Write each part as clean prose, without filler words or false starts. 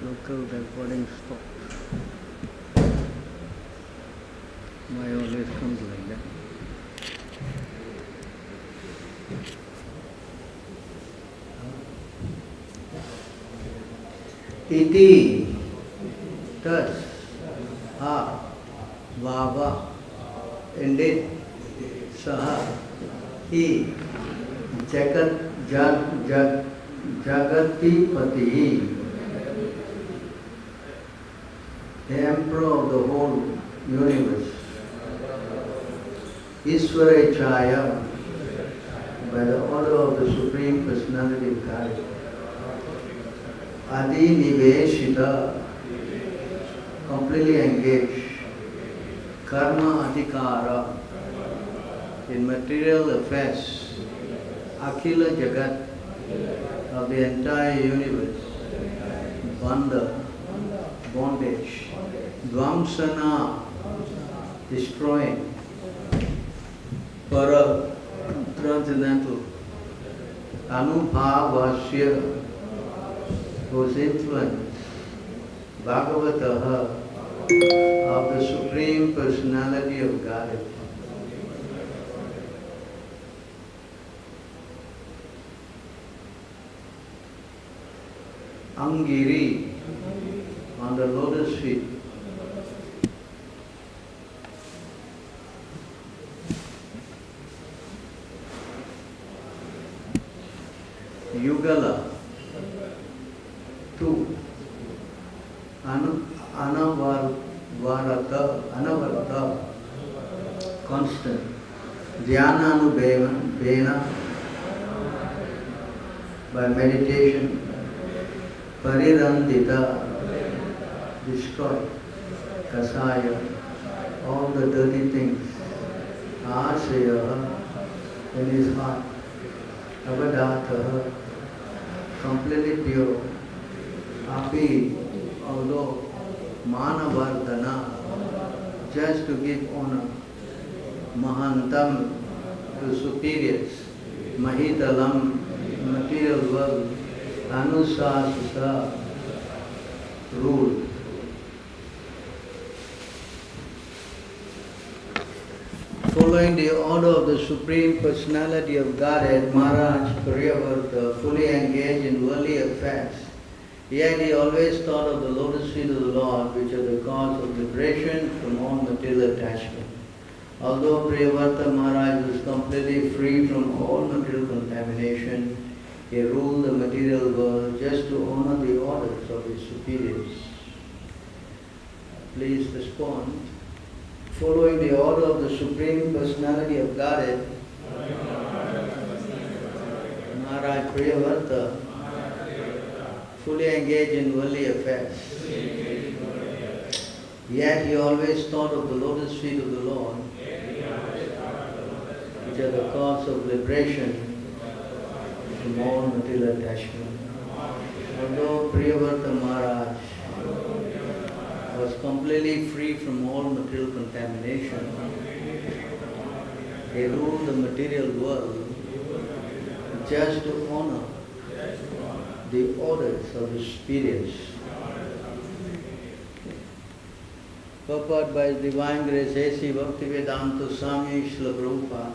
Local recording stopped. Why always comes like that? Iti thus Bhava, indeed, Saha, he, Jagatipati, the emperor of the whole universe, Ishwarechaya, by the order of the Supreme Personality of Godhead, Adi Niveshita, completely engaged, Karma Adhikara, in material affairs, Akhila Jagat, of the entire universe, Bandha, bondage, Dvamsana, destroying, Para, transcendental, Anubhavasya, whose influence, Bhagavataha, of the Supreme Personality of Godhead. Angiri, on the lotus feet. Yugala, two. Anavarta, constant. Dhyananubhena, by meditation. Parirandita, destroy. Kasaya, all the dirty things. Asaya, in his heart. Avadataha, completely pure. Api, although Manavardhana, just to give honor. Mahantam, to superiors. Mahitalam, material world. Anusasasa, rule. Following the order of the Supreme Personality of Godhead, Maharaj Prabhu, fully engaged in worldly affairs, yet he always thought of the lotus feet of the Lord, which are the cause of liberation from all material attachment. Although Priyavarta Maharaj was completely free from all material contamination, he ruled the material world just to honor the orders of his superiors. Please respond. Following the order of the Supreme Personality of Godhead, Maharaj Priyavarta, fully engaged in worldly affairs. Yet he always thought of the lotus feet of the Lord, which are the cause of liberation from all material attachment. Although Priyavarta Maharaj was completely free from all material contamination, he ruled the material world just to honor the orders of the superiors. Purport by His Divine Grace A.C. Bhaktivedanta Swami Srila Prabhupada.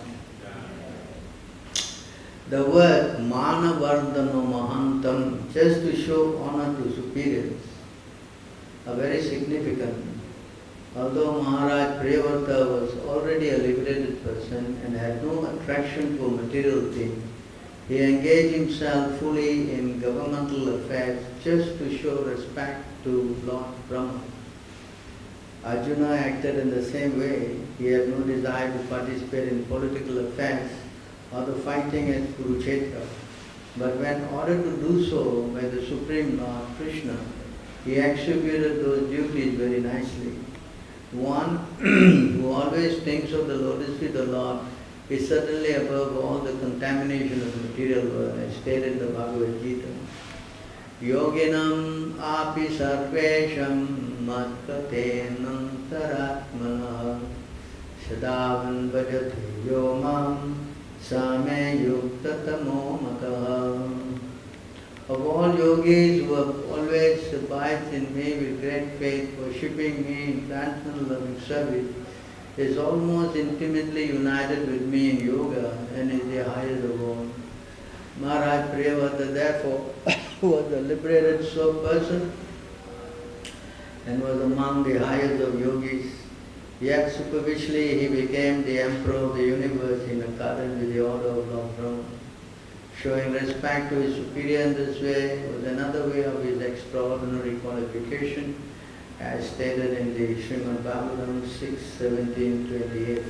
The word Manavardhano Mahantam, just to show honor to superiors, are very significant. Although Maharaj Priyavarta was already a liberated person and had no attraction for material things, he engaged himself fully in governmental affairs just to show respect to Lord Brahma. Arjuna acted in the same way. He had no desire to participate in political affairs or the fighting at Kurukshetra. But when ordered to do so by the Supreme Lord Krishna, he executed those duties very nicely. One who always thinks of the lotus feet of the Lord is certainly above all the contamination of the material world, as stated in the Bhagavad Gita. Yoginam api sarvesham matkatenantaratmana sadavan bhajati yomam same yuktatamo mataha. of all yogis who have always abided in me with great faith, worshipping me in transcendental loving service, is almost intimately united with me in yoga and is the highest of all. Maharaj Priyavata therefore was a liberated soul person and was among the highest of yogis. Yet superficially he became the emperor of the universe in accordance with the order of Lord Brahma. Showing respect to his superior in this way was another way of his extraordinary qualification, as stated in the Śrīmad-Bhāgavatam 6:17-28.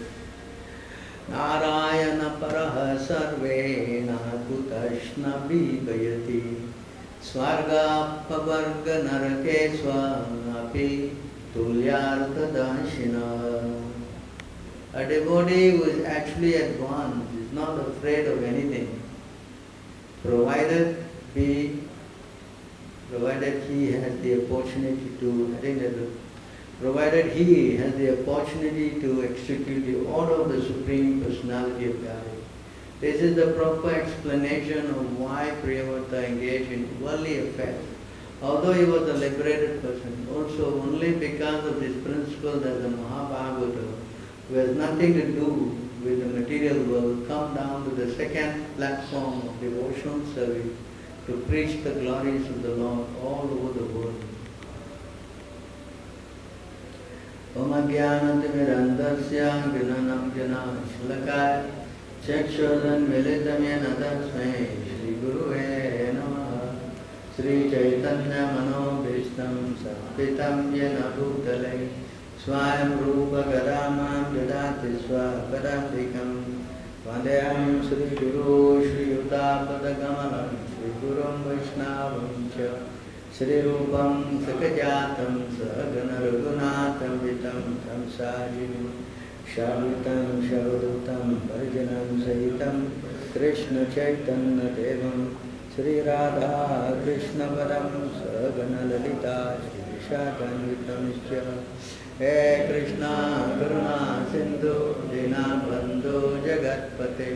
Narayana paraha sarvena kutashna vibhayati svarga pavarga narake swapi tulyartha dashina. A devotee who is actually advanced is not afraid of anything, provided he has the opportunity to, provided he has the opportunity to execute the order of the Supreme Personality of Godhead. This is the proper explanation of why Priyavata engaged in worldly affairs. Although he was a liberated person, also only because of this principle that the Mahabhagavata, who has nothing to do with the material world, come down to the second platform of devotional service to preach the glories of the Lord all over the world. Om Ajnanatimirandasya Gnanam Jana Shlakaya Chakshuran Militam Yena Tasmai Shri Guruve Namaha Shri Chaitanya Mano Bhishtam Sapitam Yena Bhutale Swayam Rupa Gadamam Jadati Swapadamtikam Vandeham Shri Guru Shri Uttapadagamalam Shri Gurum Vaishnavam Cha Shri Rupam Sakajatam Sagana Raghunatam Vitam Tam Sajivim Shavitam Shavadutam Bhajanam Sahitam Krishna Chaitanya Devam Shri Radha Krishna Padam Sagana Lalita Shri Shakanvitam Ischa He Krishna Karuna Sindhu Dinabandhu Jagatpate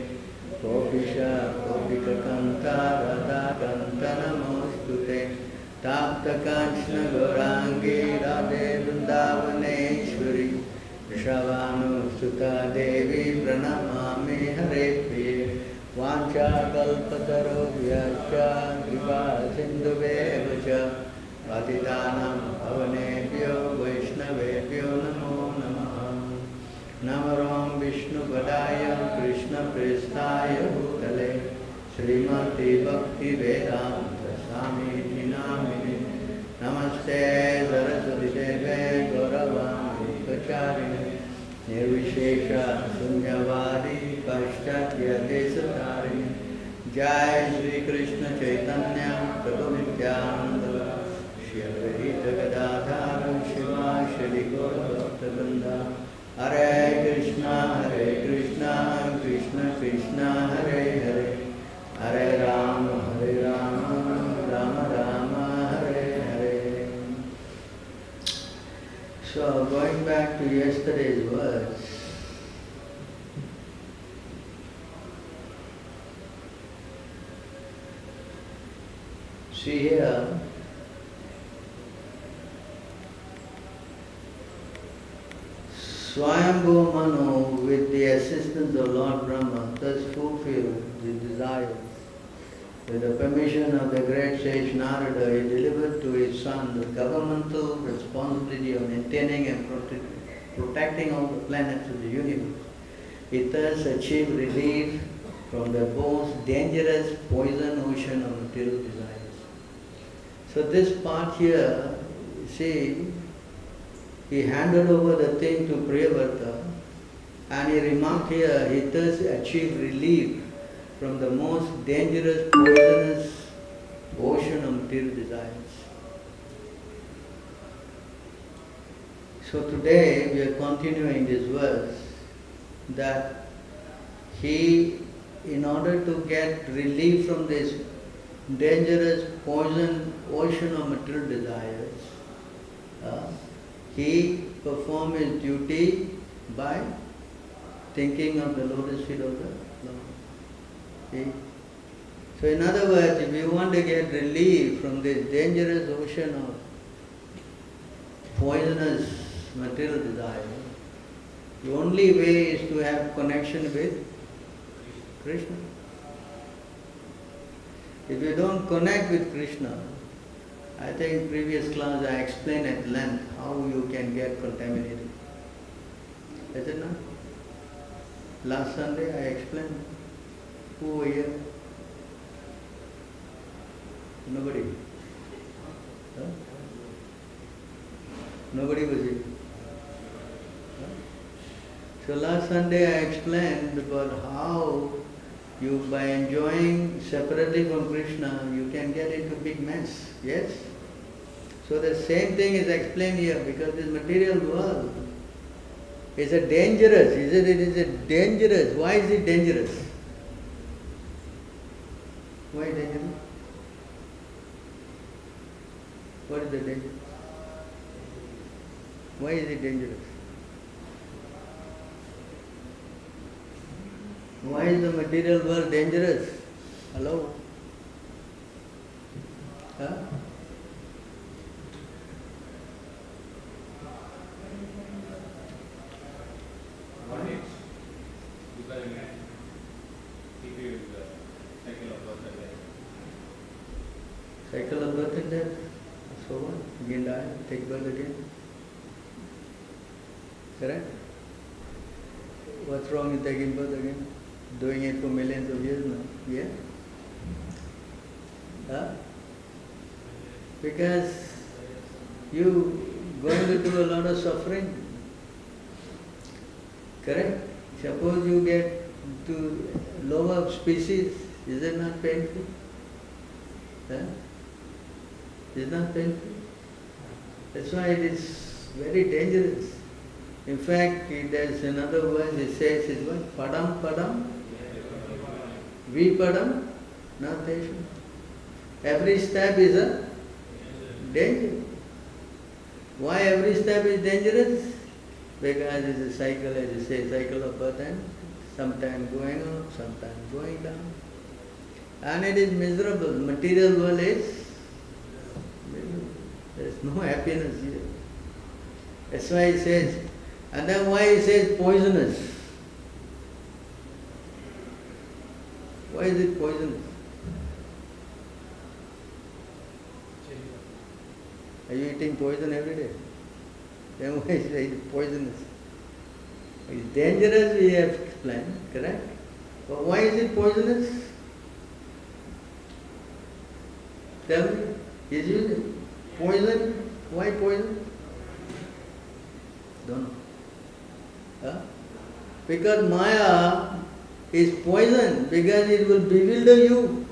Gopisha Gopika Kanta Radha Kanta Namostute Tapta Kanchana Gaurangi Radhe Vrindavaneshwari Vrishabhanu Sutta Devi Pranamami Hare Priye Vancha Kalpataro Vyascha Kripa Sindhu Vacha Patitanam Pavanebhyo Vaishnavebhyo Namo Namaha Namaram Vishnu Padaya Krishna Prestaya Bhutale Srimati Bhakti Vedanta Swami Namini Namaste Saraswati Deve Gauravami Pacharine Nirvishesha Sunyavadi Paschatya Desatarine Jai Shri Krishna Chaitanya Prabhu Nityananda Shri Advaita Gadadhara Shiva Shri Gaura Bhakta Hare Krishna Krishna Krishna Hare Hare Hare Rama Rama Rama Hare Hare. So going back to yesterday's words, see here, Swayambhu Manu, with the assistance of Lord Brahma, thus fulfilled the desires. With the permission of the great sage Narada, he delivered to his son the governmental responsibility of maintaining and protecting all the planets of the universe. He thus achieved relief from the most dangerous poison ocean of material desires. So this part here, see, he handed over the thing to Priyavata, and he remarked here, he thus achieved relief from the most dangerous, poisonous ocean of material desires. So today we are continuing this verse that he, in order to get relief from this dangerous poison ocean of material desires, he performed his duty by thinking of the lotus feet of the Lord. See? So in other words, if you want to get relief from this dangerous ocean of poisonous material desire, the only way is to have connection with Krishna. If you don't connect with Krishna, I think in previous class I explained at length how you can get contaminated. Is it not? Last Sunday I explained. Who were here? Nobody. Huh? Nobody was here. Huh? So last Sunday I explained about how you, by enjoying separately from Krishna, you can get into big mess. Yes? So the same thing is explained here, because this material world is a dangerous. It is a dangerous. Why is it dangerous? Why dangerous? What is the danger? Why is it dangerous? Why is the material world dangerous? Hello? Huh? One is because if you cycle of birth and death. Cycle of birth and death. So what? Again die, take birth again. Correct? What's wrong with taking birth again? Doing it for millions of years now. Yeah? Huh? Because you going to do a lot of suffering. Correct? Suppose you get to lower species, is it not painful? Huh? Is it not painful? That's why it is very dangerous. In fact, there's another verse, it says, is what? Padam, padam, vipadam, nateshu. Every step is a danger. Why every step is dangerous? Because it's a cycle, as you say, cycle of birth and sometimes going up, sometimes going down. And it is miserable. Material world is miserable. There's no happiness here. That's why it says, and then why it says poisonous? Why is it poisonous? Are you eating poison every day? Then why is it poisonous? It's dangerous, we have explained, correct? But why is it poisonous? Tell me, is it poison? Why poison? Don't know. Huh? Because Maya is poison, because it will bewilder you.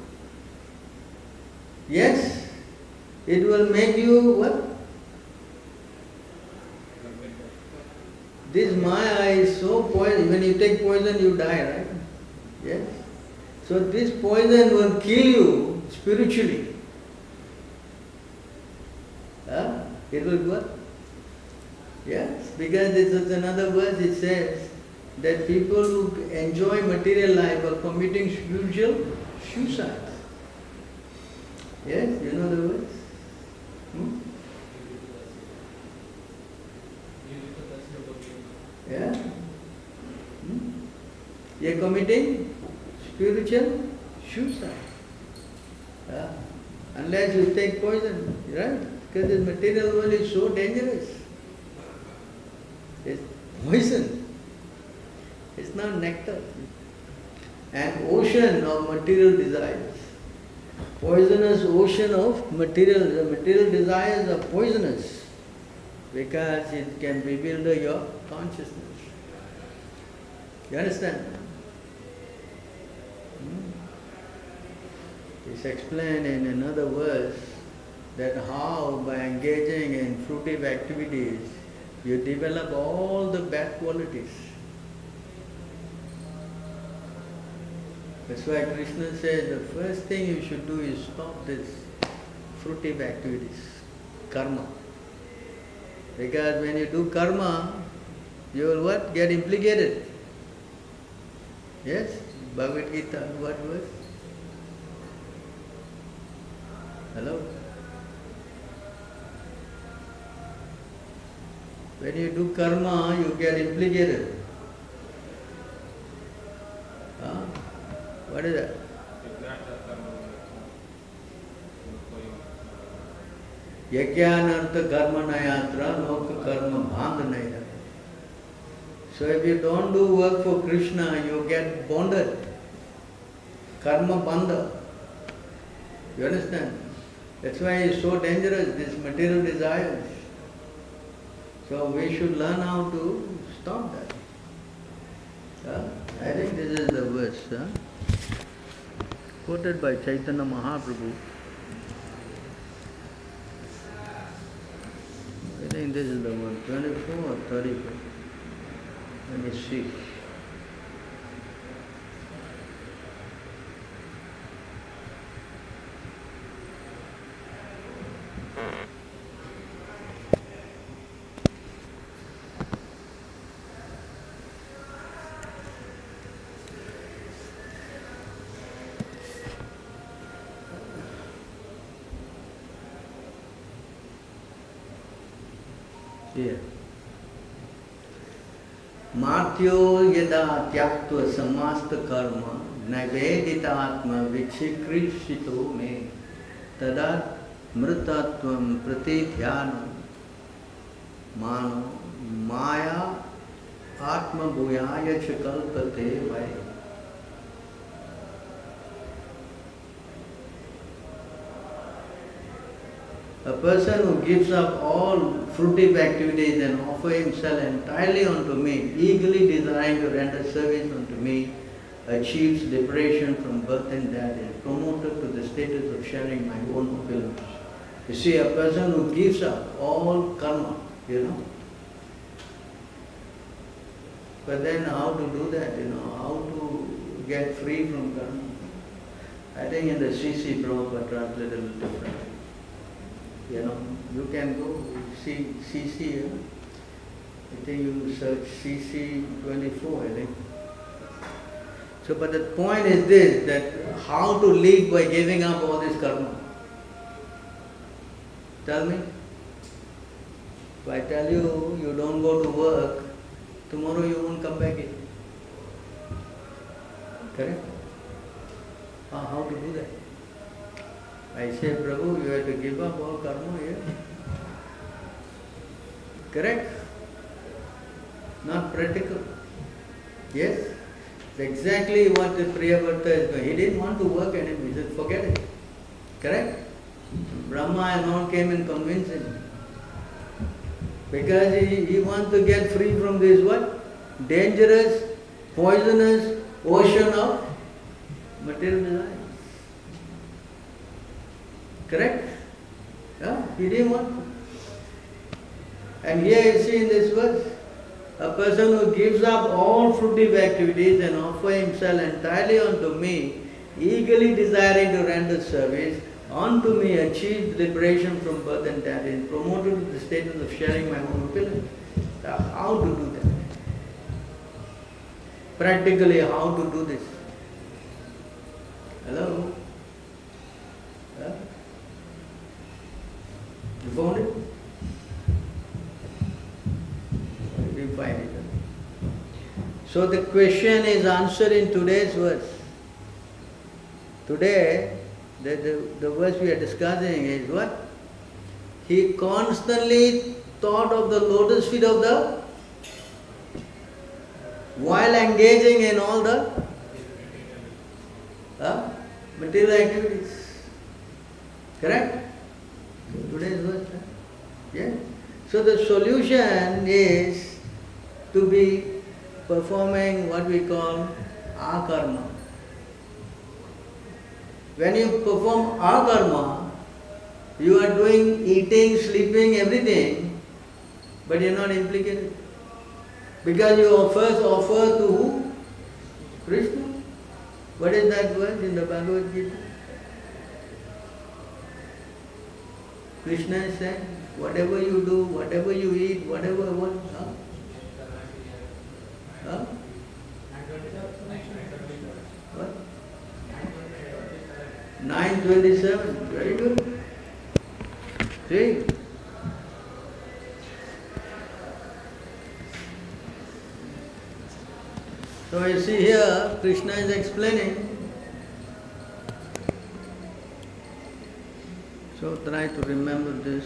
Yes? It will make you what? This Maya is so poison. When you take poison, you die, right? Yes? So this poison will kill you spiritually. Huh? It will what? Yes, because this is another verse, it says that people who enjoy material life are committing spiritual suicide. Yes, you know the words? Yeah? You are committing spiritual suicide. Unless you take poison, right? Because this material world is so dangerous. It's poison. It's not nectar. An ocean of material desires. Poisonous ocean of material. The material desires are poisonous because it can bewilder your consciousness. You understand? It's explained in another verse that how by engaging in fruitive activities you develop all the bad qualities. That's why Krishna says the first thing you should do is stop this fruitive activities, karma. Because when you do karma, you will what? Get implicated. Yes? Bhagavad Gita, what verse? Hello? When you do karma, you get implicated. Huh? What is that? Yajnanartha karma nayatra, loka karma bhanga naya. So if you don't do work for Krishna, you get bonded. Karma bandha. You understand? That's why it's so dangerous, this material desires. So we should learn how to stop that. I think this is the verse quoted by Chaitanya Mahaprabhu. I think this is the one, 24 or 34. Let me see. Here. Matyo yada tyaktva samasta karma naivedita atma vichikrishito me tadat mritatvam pratidhyana mano maya atma bhuyaya chakalpate vai. A person who gives up all fruitive activities and offer himself entirely unto me, eagerly desiring to render service unto me, achieves liberation from birth and death, is promoted to the status of sharing my own opulence. You see, a person who gives up all karma, But then how to do that, how to get free from karma? I think in the CC Prabhupada translated a little differently. You can go see CC, I think you search CC 24, I think. So, but the point is this, that how to live by giving up all this karma. Tell me. If I tell you, you don't go to work, tomorrow you won't come back in. Correct? How to do that? I say, Prabhu, you have to give up all karma here. Correct? Not practical. Yes? It's exactly what the Priyavarta is doing. He didn't want to work anymore. He said, forget it. Correct? Brahma and all came and convinced him. Because he wants to get free from this what? Dangerous, poisonous ocean of material desire. Correct? Yeah? He didn't want to. And here you see in this verse, a person who gives up all fruitive activities and offer himself entirely unto me, eagerly desiring to render service, unto me achieves liberation from birth and death, is promoted to the status of sharing my own opulence. How to do that? Practically, how to do this? Hello? Yeah? You found it? Or did you find it? So the question is answered in today's verse. Today, the verse we are discussing is what? He constantly thought of the lotus feet of the, while engaging in all the material activities. Correct? So today's verse. Yeah? So the solution is to be performing what we call akarma. When you perform akarma, you are doing eating, sleeping, everything, but you are not implicated. Because you first offer to who? Krishna. What is that verse in the Bhagavad Gita? Krishna is saying, whatever you do, whatever you eat, whatever what? What? 9:27. Very good. See? So you see here, Krishna is explaining. So try to remember this.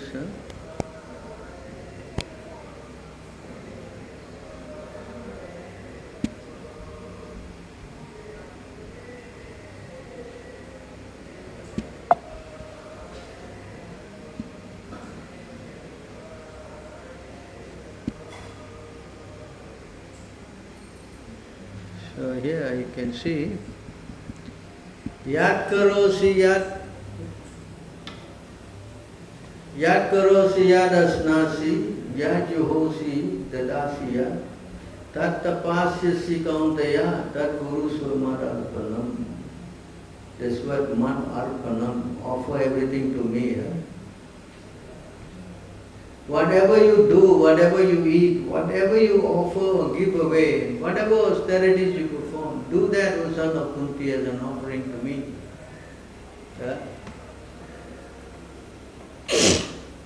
So here you can see Yat karosi yat yad asnasi yad juhosi dadasi yat tat tapasyasi kauntaya tat guru swamad arpanam. This word mad arpanam, offer everything to me. Whatever you do, whatever you eat, whatever you offer or give away, whatever austerities you perform, do that, O son of Kunti, as an offering to me.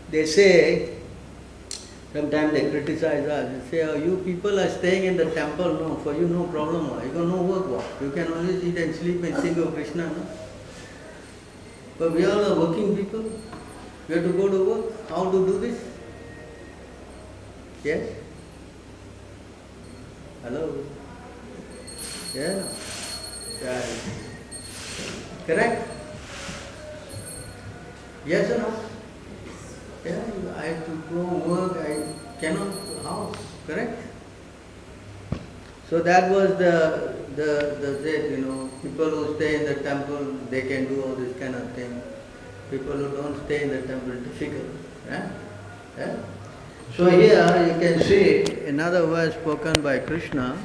They say, sometimes they criticize us, they say, oh, you people are staying in the temple, no, for you no problem, you got no work, what? You can always eat and sleep and think of Krishna, no? But we all are working people, we have to go to work, how to do this? Yes? Hello? Yeah? Correct? Yes or no? Yeah, I have to go work, I cannot, how? Correct? So that was the people who stay in the temple, they can do all this kind of thing. People who don't stay in the temple, difficult. Yeah? So here you can see another verse spoken by Krishna.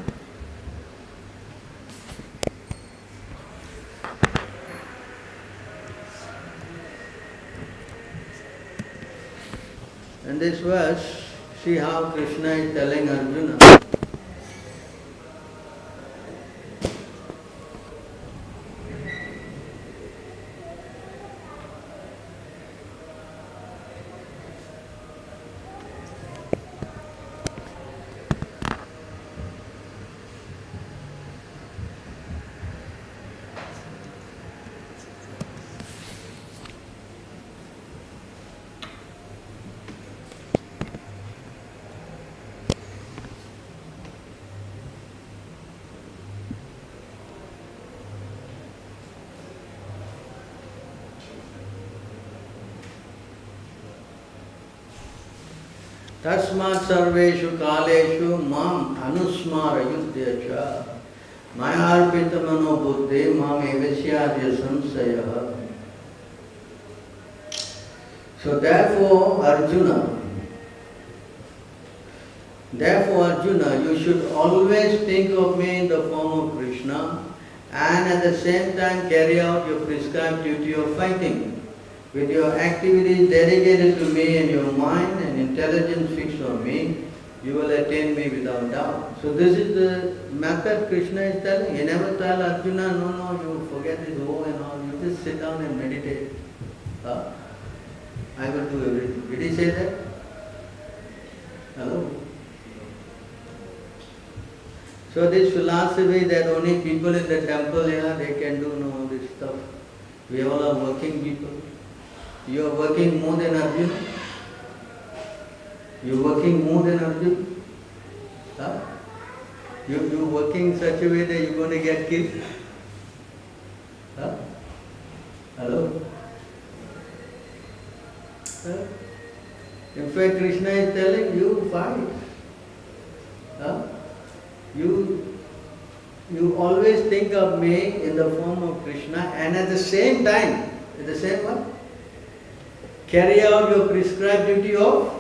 In this verse, see how Krishna is telling Arjuna. Tasmat sarveshu kaleshu mam anusmarayudhyacha maya arpita mano buddhi mam evasyadya samsayah. So therefore Arjuna, you should always think of me in the form of Krishna and at the same time carry out your prescribed duty of fighting. With your activities dedicated to me and your mind and intelligence fixed on me, you will attain me without doubt. So this is the method Krishna is telling. He never tell Arjuna, no, you forget this woe and all, you just sit down and meditate. I will do everything. Did he say that? Hello? So this philosophy that only people in the temple, they can do all this stuff. We all are working people. You are working more than Arjuna? You are working more than Arjuna? You working in such a way that you are going to get killed? Hello? In fact, Krishna is telling you, fight. You always think of me in the form of Krishna and at the same time, carry out your prescribed duty of.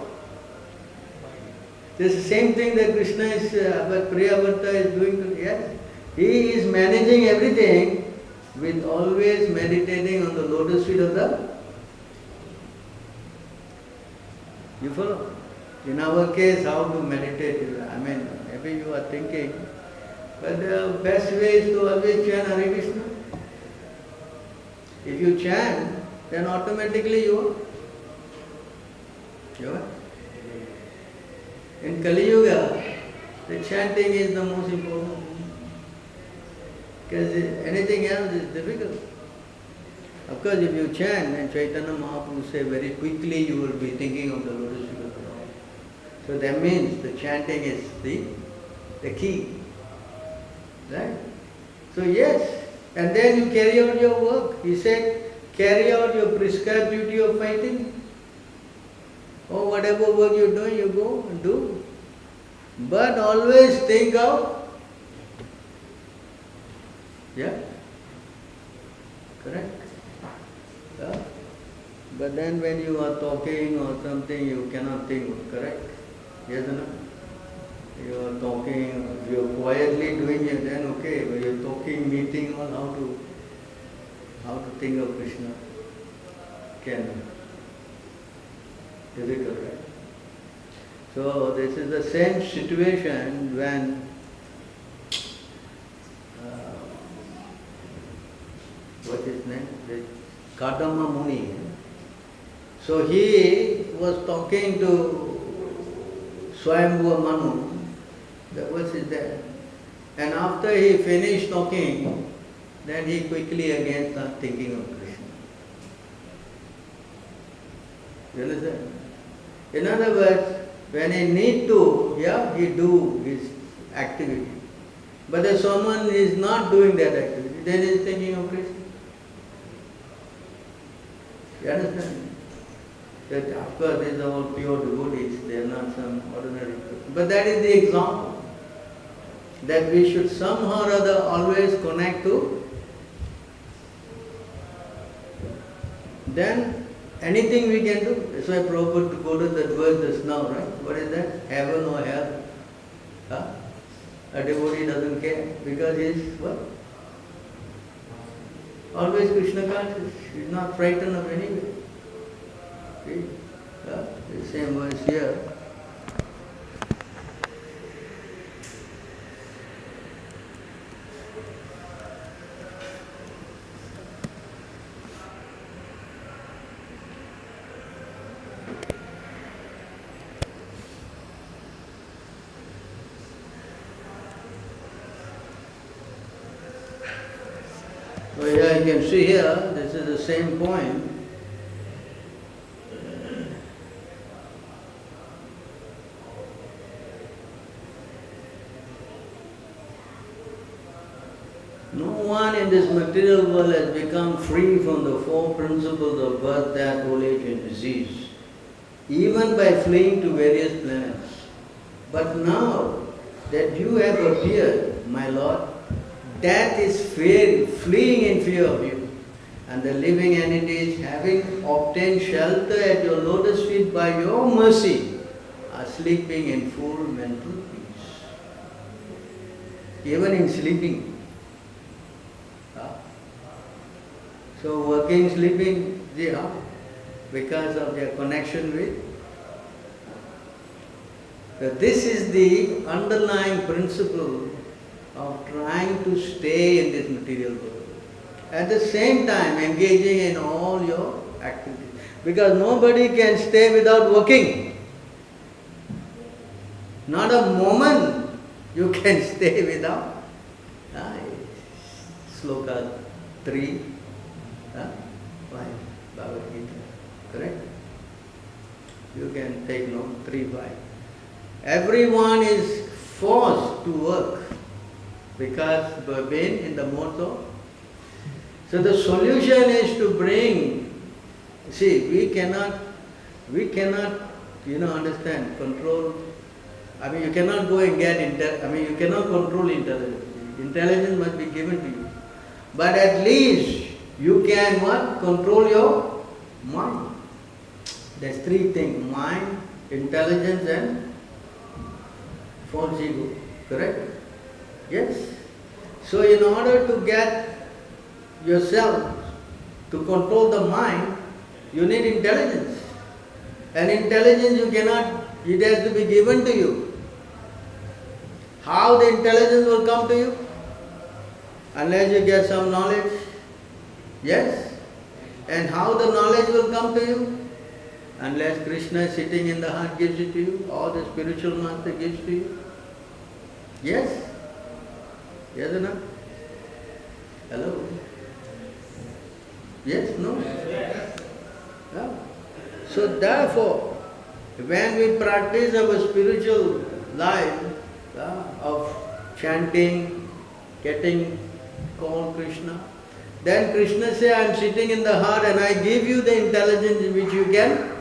This is the same thing that Krishna is, Priyavarta is doing. Yes, he is managing everything with always meditating on the lotus feet of the. You follow? In our case, how to meditate? Maybe you are thinking, but the best way is to always chant Hare Krishna. If you chant, then automatically you You know? In Kali Yuga, the chanting is the most important. Because anything else is difficult. Of course, if you chant, then Chaitanya Mahaprabhu say very quickly you will be thinking of the lotus feet of the Lord. So that means the chanting is the key. Right? So yes, and then you carry out your work. He said, carry out your prescribed duty of fighting. Or whatever work you're doing, you go and do. But always think of, yeah, correct? Yeah. But then when you are talking or something, you cannot think, correct? Yes or no? You are talking, you are quietly doing it, then okay, when you are talking, meeting, or how to think of Krishna? Can. Difficult, right? So this is the same situation when what's his name? The Kadama Muni. So he was talking to Swayambhuva Manu. What's his name? And after he finished talking, then he quickly again started thinking of Krishna. You understand? In other words, when he need to, yeah, he do his activity. But if someone is not doing that activity, then he is thinking of Krishna. You understand? That of course these are all pure devotees, they are not some ordinary people. But that is the example. That we should somehow or other always connect to. Then anything we can do. That's why Prabhu quoted that verse just now, right? What is that? Heaven or hell? Huh? A devotee doesn't care because he is what? Always Krishna conscious. He is not frightened of anything. See? The same verse here. So here you can see here, this is the same point. No one in this material world has become free from the four principles of birth, death, old age and disease, even by fleeing to various planets. But now that you have appeared, my Lord, death is fleeing in fear of you, and the living entities, having obtained shelter at your lotus feet by your mercy, are sleeping in full mental peace. Even in sleeping. So working, sleeping, they are, because of their connection with. So this is the underlying principle of trying to stay in this material world. At the same time engaging in all your activities. Because nobody can stay without working. Not a moment you can stay without. Sloka 3, 5, Bhagavad Gita. Correct? You can take note, 3, 5. Everyone is forced to work because we've been in the mode of. So the solution is to bring, see, we cannot, understand, control. I mean, you cannot go and get, you cannot control intelligence. Intelligence must be given to you. But at least you can what? Control your mind. There's 3 things, mind, intelligence and false ego. Correct? Yes. So in order to get yourself to control the mind, you need intelligence. And intelligence you cannot, it has to be given to you. How the intelligence will come to you? Unless you get some knowledge. Yes? And how the knowledge will come to you? Unless Krishna is sitting in the heart gives it to you, or the spiritual master gives to you. Yes? Yes or no? Hello? Yes? No? Yeah. So therefore, when we practice our spiritual life of chanting, getting called Krishna, then Krishna says, I am sitting in the heart and I give you the intelligence in which you can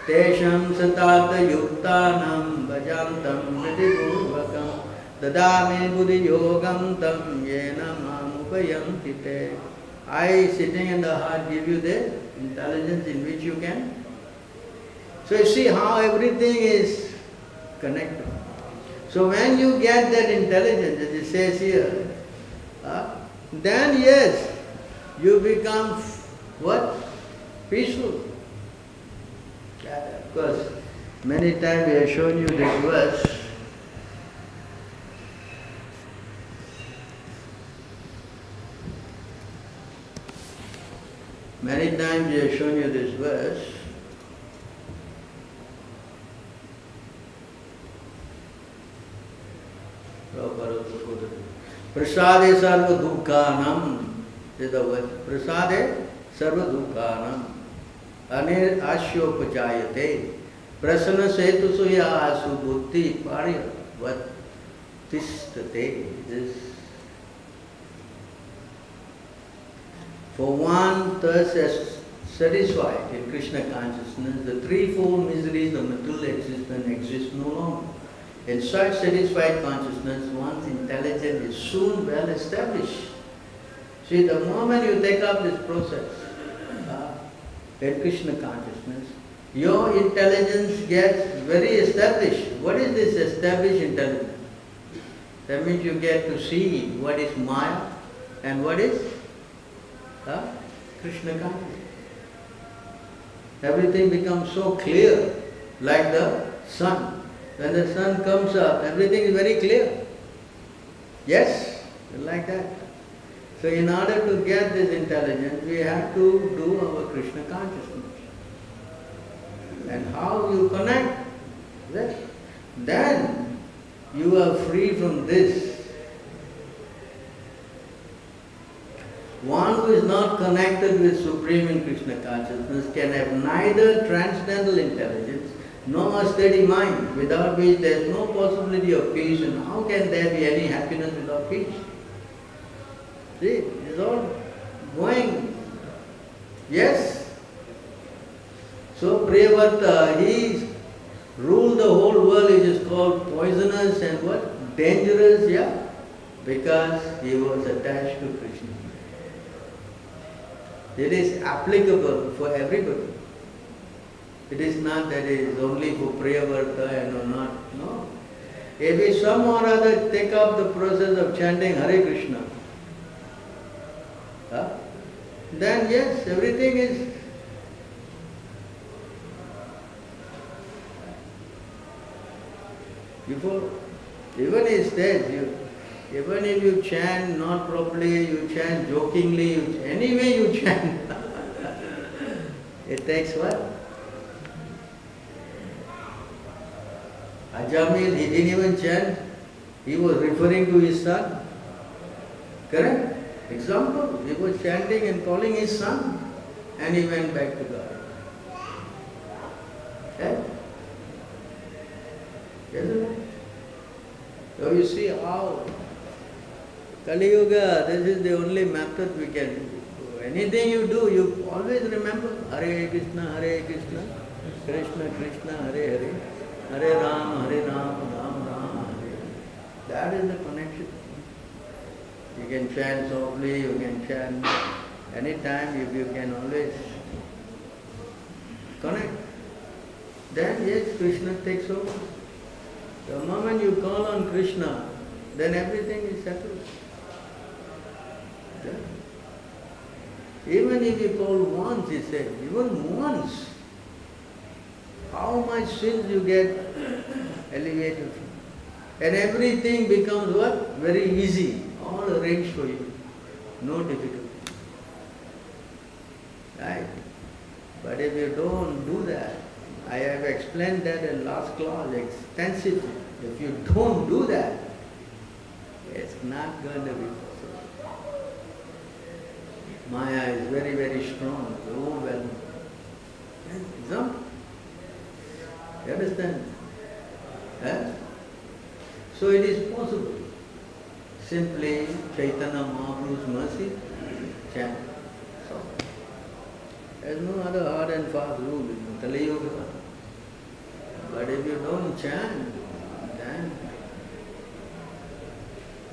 Tesham satata yuktanam bhajantam vidibhuvakam dadami buddhi yogam tam yena mamupayanti te. I, sitting in the heart, give you the intelligence in which you can. So you see how everything is connected. So when you get that intelligence, as it says here, then yes, you become what? Peaceful. Of course, many times we have shown you this verse. Many times we have shown you this verse. Prasade sarva dukhanam is the word. Prasade sarva dukhanam. Anir ashyopajayate. Prasana setu suya asu buddhi parya vat tistate. This. For one thus is satisfied in Krishna consciousness, the threefold miseries of material existence exist no longer. In such satisfied consciousness, one's intelligence is soon well established. See, the moment you take up this process in Krishna consciousness, your intelligence gets very established. What is this established intelligence? That means you get to see what is Maya and what is Krishna consciousness. Everything becomes so clear, like the sun. When the sun comes up, everything is very clear. Yes? Like that. So in order to get this intelligence, we have to do our Krishna consciousness. And how you connect, then you are free from this. One who is not connected with Supreme in Krishna consciousness can have neither transcendental intelligence nor a steady mind, without which there is no possibility of peace, and how can there be any happiness without peace? See, it's all going. Yes? So Priyavarta, he ruled the whole world, it is called poisonous and what? Dangerous, yeah? Because he was attached to Krishna. It is applicable for everybody. It is not that it is only for Priyavarta and not. No. If we some or other take up the process of chanting Hare Krishna, then yes, everything is. Before, even he says, even if you chant not properly, you chant jokingly, anyway you chant, it takes what? Ajamil, he didn't even chant, he was referring to his son. Correct? Example, he was chanting and calling his son, and he went back to God. Okay? Isn't it? So you see how Kali Yuga, this is the only method we can do. Anything you do, you always remember Hare Krishna, Krishna Krishna, Hare Hare, Hare Rama, Ram Rama, Hare. That is the connection. You can chant softly, you can chant anytime, if you can always connect. Then yes, Krishna takes over. The moment you call on Krishna, then everything is settled. Yeah. Even if you call once, he said, even once, how much sins you get elevated from. And everything becomes what? Very easy. All arranged for you. No difficulty. Right? But if you don't do that, I have explained that in last class extensively. If you don't do that, it's not going to be possible. Maya is very, very strong, overwhelming. Example. You understand? Eh? So it is possible. Simply Chaitanya Mahaprabhu's mercy, chant. So, there's no other hard and fast rule in Kali Yuga. But if you don't chant, then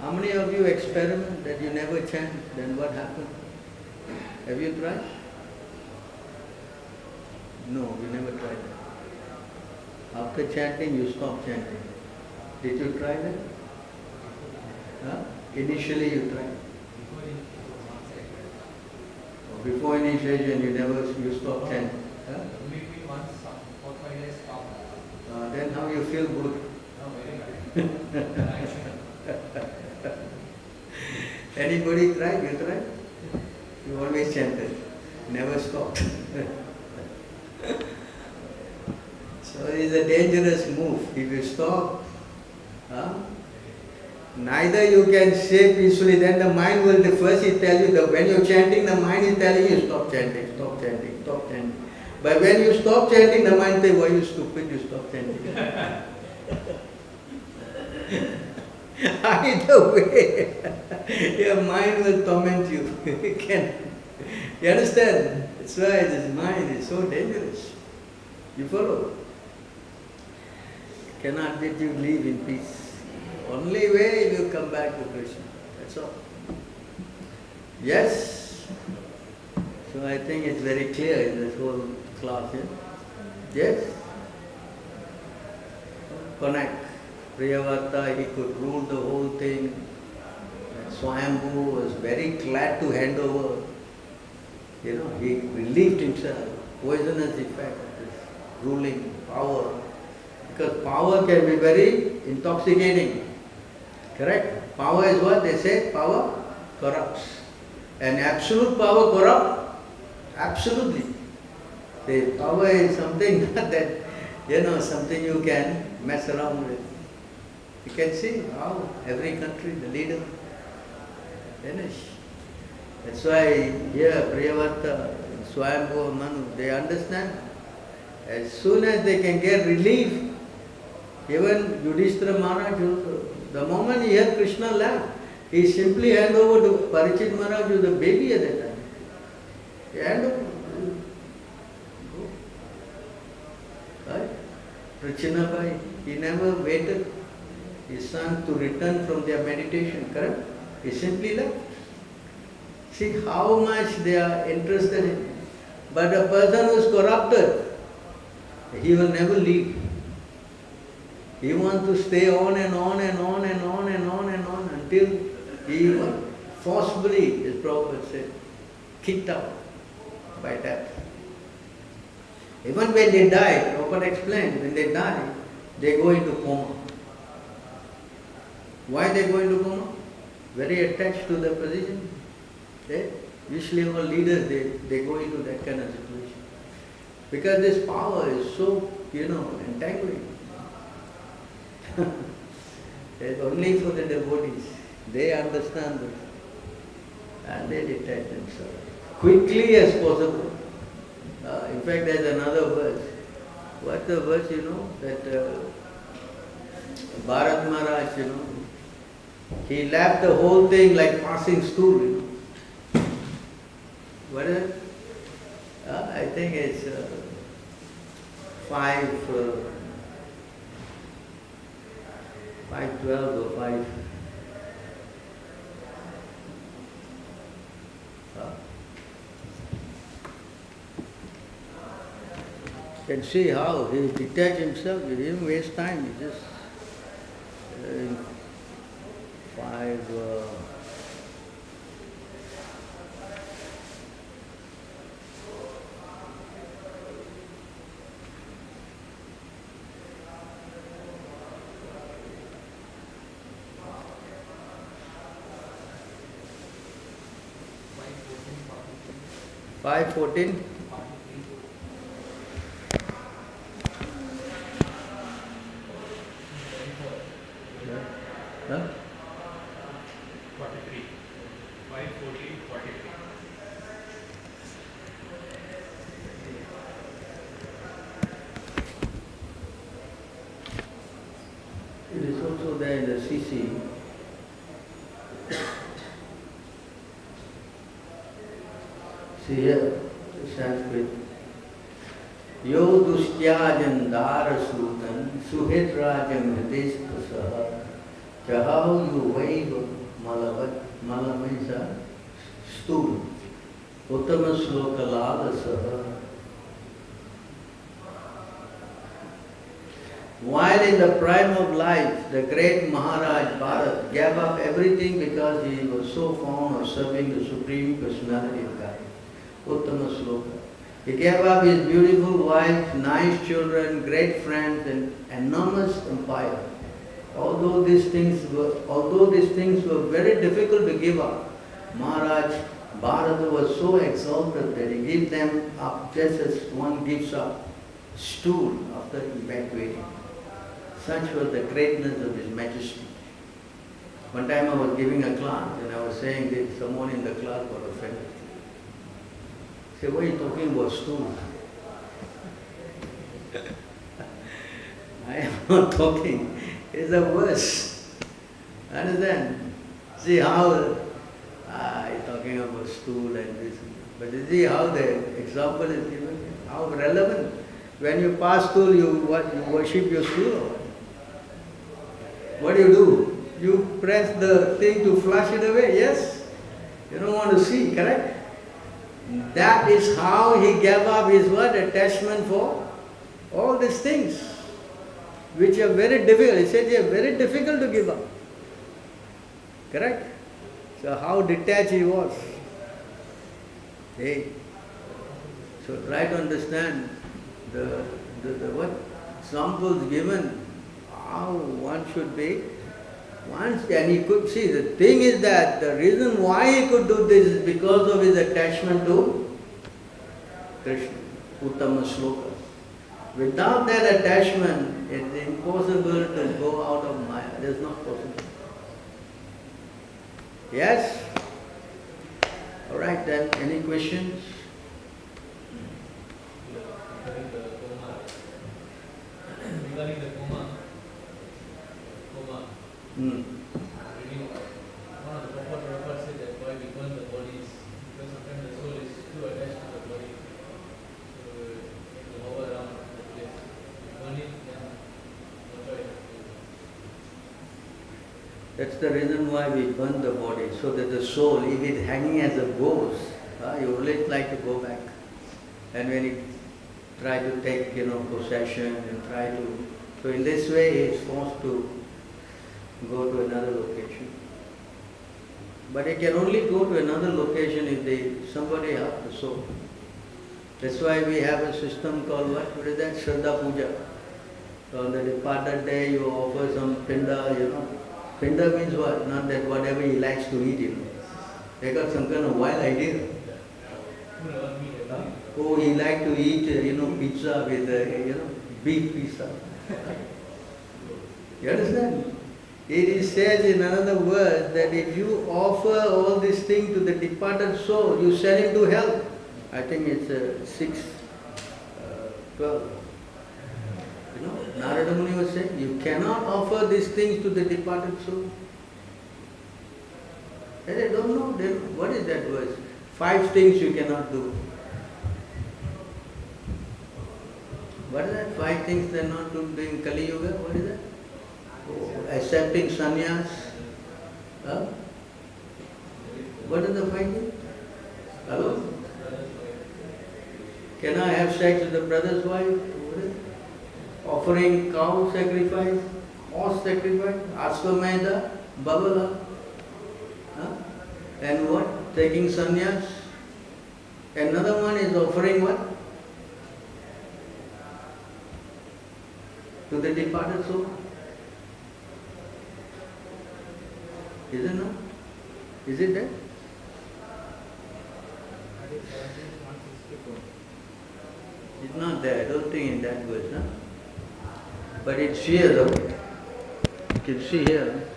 how many of you experiment that you never chant? Then what happened? Have you tried? No, you never tried that. After chanting, you stop chanting. Did you try that? Huh? Initially you tried. Before initiation, you stop chanting. Huh? Maybe once, 4-5 days stop. Then how you feel good? No, very good. Anybody tried? You tried? You always chanted, never stopped. So it is a dangerous move. If you stop, neither you can say peacefully, then the mind will first tell you that when you're chanting, the mind is telling you stop chanting, stop chanting, stop chanting. But when you stop chanting, the mind says, why you stupid, you stop chanting. Either way, your mind will torment you. You understand? That's why this mind is so dangerous. You follow? Cannot let you live in peace. Only way you come back to Krishna. That's all. Yes? So I think it's very clear in this whole class here. Yes? Connect. Priyavarta, he could rule the whole thing. Swayambhu was very glad to hand over. He relieved himself. Poisonous effect of this ruling power. Because power can be very intoxicating. Correct? Power is what they say? Power corrupts. And absolute power corrupts? Absolutely. The power is something that, something you can mess around with. You can see how every country, the leader, finish. That's why here, Priyavarta, Swayambhu, Manu, they understand. As soon as they can get relief, even Yudhishthira Maharaj also, the moment he heard Krishna left, he simply handed over to Parikshit Maharaj, who was a baby at that time. He handed over. Go. Right? Prachinabai, he never waited his son to return from their meditation, correct? He simply left. See how much they are interested in. But a person who is corrupted, he will never leave. He wants to stay on and on and on and on and on and on until he forcibly, as Prabhupada said, kicked out by death. Even when they die, Prabhupada explained, when they die, they go into coma. Why they go into coma? Very attached to the position. Usually all leaders, they go into that kind of situation. Because this power is so, entangling. It's only for the devotees. They understand this. And they detach themselves quickly as possible. In fact, there's another verse. What's the verse, that Bharat Maharaj, he left the whole thing like passing stool, What is it? I think it's 5:12 or 5. You can see how he detached himself, he didn't waste time, he just 5. 5:14. Huh? 43. 5:14, 43. It is also there in the CC. See here, Sanskrit. Yo dustyajan darasutan suhitrajam hridishpasaha chahau yuvaiva malavat means a stool. Uttama sloka ladasaha. While in the prime of life, the great Maharaj Bharat gave up everything because he was so fond of serving the Supreme Personality of God. Uttama Sloka. He gave up his beautiful wife, nice children, great friends, and enormous empire. Although these things were very difficult to give up, Maharaj Bharata was so exalted that he gave them up just as one gives up stool after evacuating. Such was the greatness of His Majesty. One time I was giving a class and I was saying that someone in the class got offended. He said, "What are you talking about stool?" I am not talking. It's a verse. Understand? See how he's talking about stool and this. But you see how the example is given? How relevant. When you pass stool, you worship your stool. What do? You press the thing to flush it away, yes? You don't want to see, correct? That is how he gave up his what? Attachment for all these things, which are very difficult. He said they are very difficult to give up. Correct? So how detached he was. Hey. So try to understand the what examples given, how one should be. Once, and he could see, the thing is that the reason why he could do this is because of his attachment to Krishna, Uttama Sloka. Without that attachment, it's impossible to go out of Maya. It is not possible. Yes? Alright then, any questions? Regarding the coma. Hmm. Reading one of the Prabhupada said that why we burn the bodies, because sometimes the soul is too attached to the body. So it will hover around the place. If you burn it, then no choice. That's the reason why we burn the body, so that the soul, if it's hanging as a ghost, you always like to go back. And when you try to take, possession and try to, so in this way he is forced to go to another location. But he can only go to another location if somebody helps the soul. That's why we have a system called what? What is that? Shraddha Puja. So on the departed day you offer some pinda, Pinda means what? Not that whatever he likes to eat, They got some kind of wild idea. Oh, he likes to eat, pizza with, beef pizza. You understand? It says in another verse that if you offer all these things to the departed soul, you send him to hell. I think it's 6:12. Narada Muni was saying, you cannot offer these things to the departed soul. And they don't know. What is that verse? 5 things you cannot do. What is that? 5 things they are not doing in Kali Yuga? What is that? Accepting sannyas. Huh? What are the 5 things? Hello? Can I have sex with the brother's wife? What is it? Offering cow sacrifice, horse sacrifice, Ashwamedha, Babala. Huh? And what? Taking sannyas. Another one is offering what? To the departed soul. Is it not? Is it there? It's not there. I don't think in that verse, huh? But it's here though. You can see here.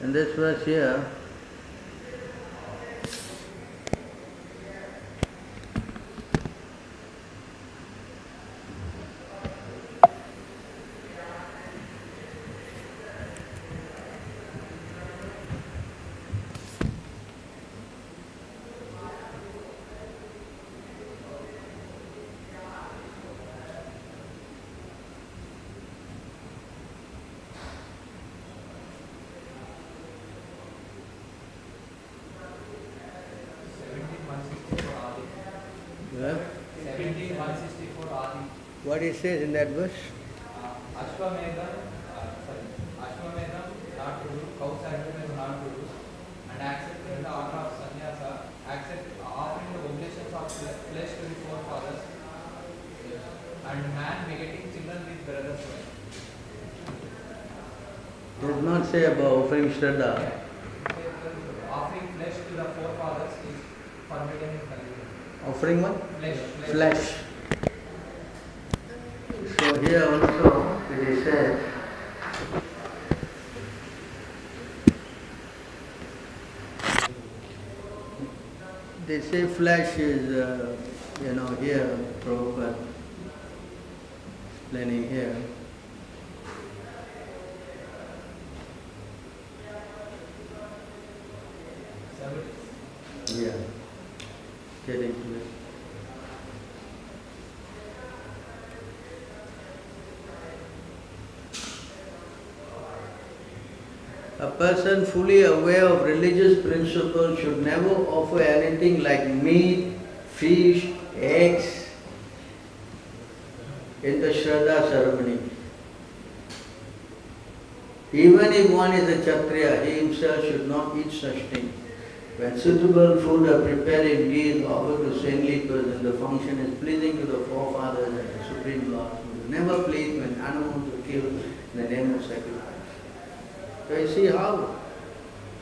In this verse here, what it says in that verse? Ashwamedham, not to do, cow sacrifice not to do, and accepting the order of sannyasa, offering the oblations of flesh to the forefathers, and man begetting children with brothers. It does not say about offering Shraddha. Offering flesh to the forefathers is forbidden in Kali. Offering what? Flesh. Flesh. So here also it is said, they say flesh is, here, Prabhupada explaining here. Yeah, getting to it. A person fully aware of religious principles should never offer anything like meat, fish, eggs in the Shraddha ceremony. Even if one is a Kshatriya, he himself should not eat such things. When suitable food are prepared in ghee is offered to saintly persons, the function is pleasing to the forefathers and the Supreme Lord. Never please when animals are killed in the name of sacrifice. So you see how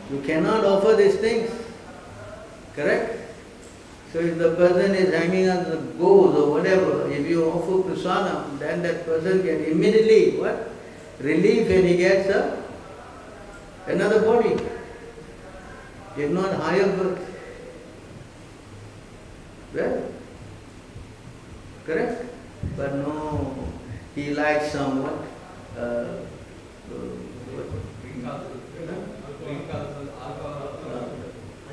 you cannot offer these things, correct? So if the person is hanging on the goats or whatever, if you offer prasadam, then that person can immediately what? Relief and he gets another body, if not higher birth. Well, correct? But no, he likes somewhat.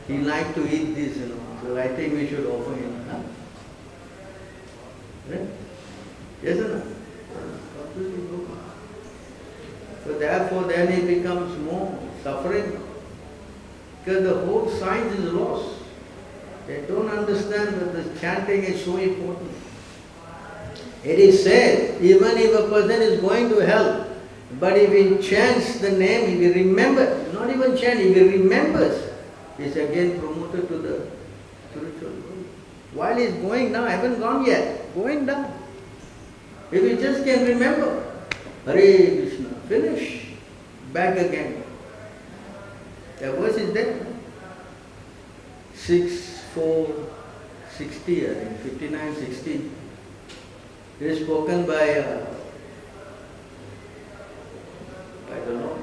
He liked to eat this, so I think we should offer him. Huh? Right? Yes or no? So therefore then it becomes more suffering, because the whole science is lost. They don't understand that the chanting is so important. It is said, even if a person is going to hell, but if he chants the name, if he remembers, not even chant, if he remembers, he is again promoted to the spiritual world. While he is going down, I haven't gone yet, going down. If he just can remember, Hare Krishna, finish, back again. The verse is there. 6:4:60, I think, 59:60. It is spoken by the Lord.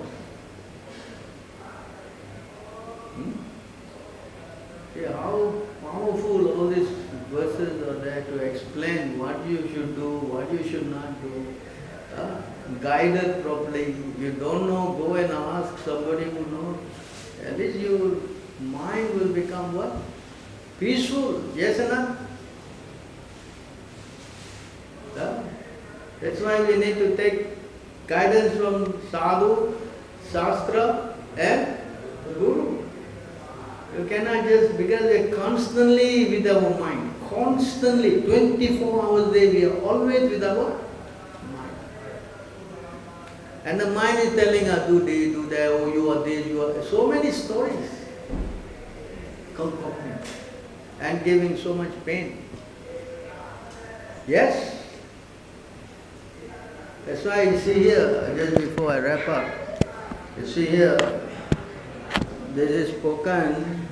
See how powerful all these verses are there to explain what you should do, what you should not do. Guided properly. If you don't know, go and ask somebody who knows. At least your mind will become what? Peaceful. Yes or not? That's why we need to take guidance from Sadhu, Shastra and Guru. You cannot just, because we are constantly with our mind, constantly, 24 hours a day, we are always with our mind. And the mind is telling us, do this, do that, oh you are this, you are, so many stories concocting and giving so much pain. Yes? That's why you see here, just before I wrap up, you see here, this is spoken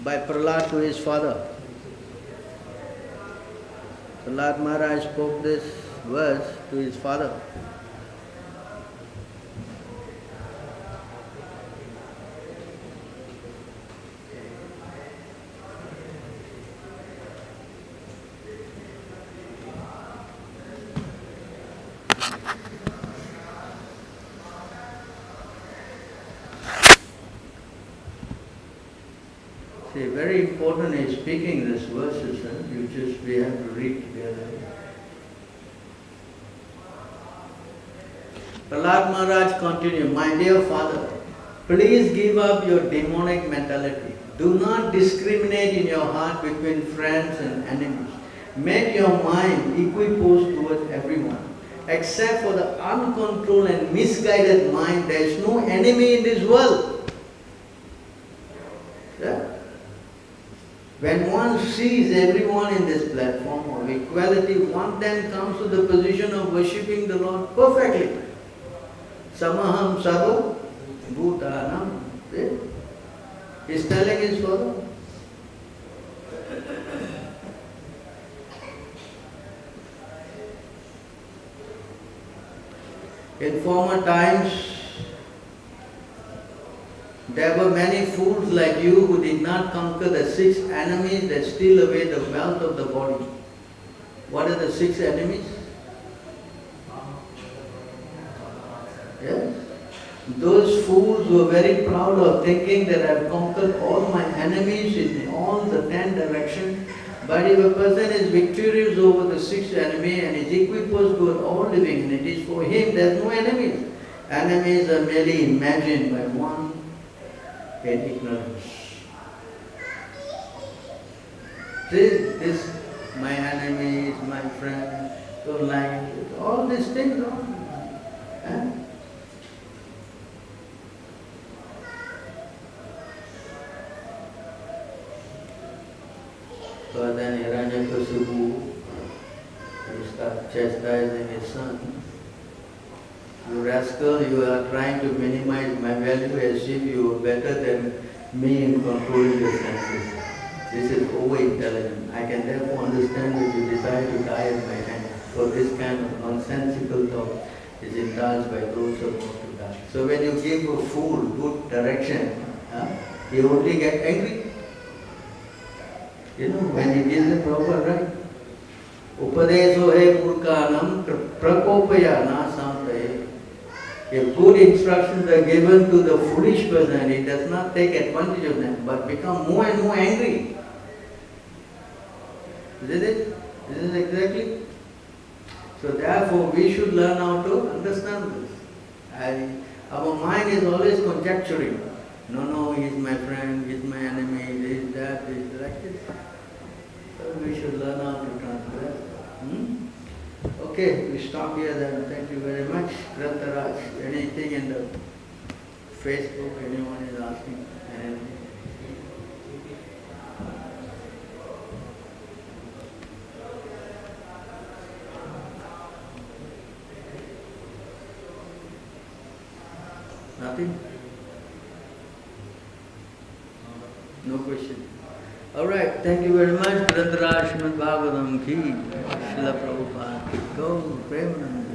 by Prahlad to his father. Prahlad Maharaj spoke this verse to his father. See, very important is speaking these verses, we have to read together. Prahlad Maharaj continued, my dear father, please give up your demonic mentality. Do not discriminate in your heart between friends and enemies. Make your mind equiposed towards everyone. Except for the uncontrolled and misguided mind, there is no enemy in this world. Yeah? When one sees everyone in this platform of equality, one then comes to the position of worshipping the Lord perfectly. Samaham sarva bhutanam. He's telling his father. In former times, there were many fools like you who did not conquer the 6 enemies that steal away the wealth of the body. What are the 6 enemies? Yes? Those fools were very proud of thinking that I have conquered all my enemies in all the 10 directions. But if a person is victorious over the 6th enemy and is equiposed to all living entities, for him there is no enemies. Enemies are merely imagined by one in ignorance. This my enemy is my friend, don't like it. All these things. So then Hiranyakasipu starts chastising his son. You rascal, you are trying to minimize my value as if you are better than me in controlling your senses. This is over-intelligent. I can therefore understand that you desire to die at my hand. For this kind of nonsensical talk is indulged by those who want to die. So when you give a fool good direction, he only gets angry. When he gives the proper right. Upadeso he murkanam prakopaya na samtaye. If good instructions are given to the foolish person, he does not take advantage of them, but become more and more angry. Is it? This is exactly. So therefore, we should learn how to understand this. Our mind is always conjecturing. No, he is my friend, he is my enemy, this is that, this is like this. So we should learn how to translate. Okay, we stop here then. Thank you very much. Grantaraj, anything in the Facebook, anyone is asking anything? Nothing? No question. Alright, thank you very much. Śrīmad-Bhāgavatam ki, Śrīla Prabhupada ki, go, Premanand.